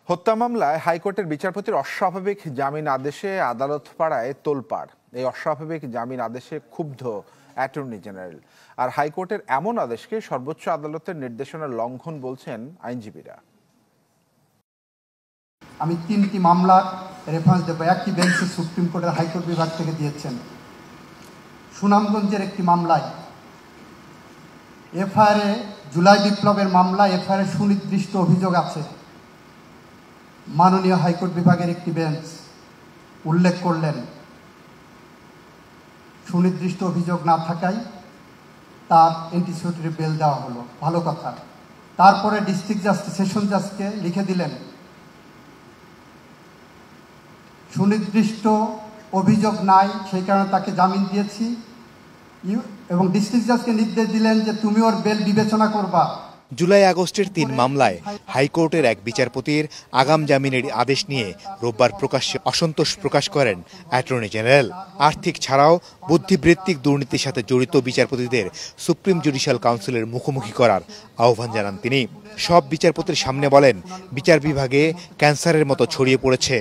হত্যা মামলায় হাইকোর্টের বিচারপতির অস্বাভাবিক জামিন আদেশে আদালত পাড়ায় তোলপাড়। এই অস্বাভাবিক জামিন আদেশে ক্ষুব্ধ অ্যাটর্নি জেনারেল। আর হাইকোর্টের এমন আদেশকে সর্বোচ্চ আদালতের নির্দেশনার লঙ্ঘন বলছেন আইনজীবীরা। আমি 3টি মামলার রেফারেন্স দেব। একটি বেঞ্চে সুপ্রিম কোর্টের হাইকোর্ট বিভাগ থেকে দিয়েছেন। সুনামগঞ্জের একটি মামলায় এফআইআরে জুলাই বিপ্লবের মামলা এফআইআরে সুনির্দিষ্ট অভিযোগ আছে। মাননীয় হাইকোর্ট বিভাগের একটি বেঞ্চ উল্লেখ করলেন সুনির্দিষ্ট অভিযোগ না থাকায় তার অ্যান্টিসিপেটরি বেল দেওয়া হলো, ভালো কথা। তারপরে ডিস্ট্রিক্ট জাস্টিস সেশন জাজকে লিখে দিলেন সুনির্দিষ্ট অভিযোগ নাই, সেই কারণে তাকে জামিন দিয়েছি, এবং ডিস্ট্রিক্ট জাজকে নির্দেশ দিলেন যে তুমি ওর বেল বিবেচনা করবা। জুলাই আগস্টের 3 মামলায় হাইকোর্টের এক বিচারপতির আগাম জামিনের আদেশ নিয়ে রোববার প্রকাশ্যে অসন্তোষ প্রকাশ করেন অ্যাটর্নি জেনারেল। আর্থিক ছাড়াও বুদ্ধিবৃত্তিক দুর্নীতির সাথে জড়িত বিচারপতিদের সুপ্রিম জুডিশিয়াল কাউন্সিলের মুখোমুখি করার আহ্বান জানান তিনি। সব বিচারপতির সামনে বলেন, বিচার বিভাগে ক্যান্সারের মতো ছড়িয়ে পড়েছে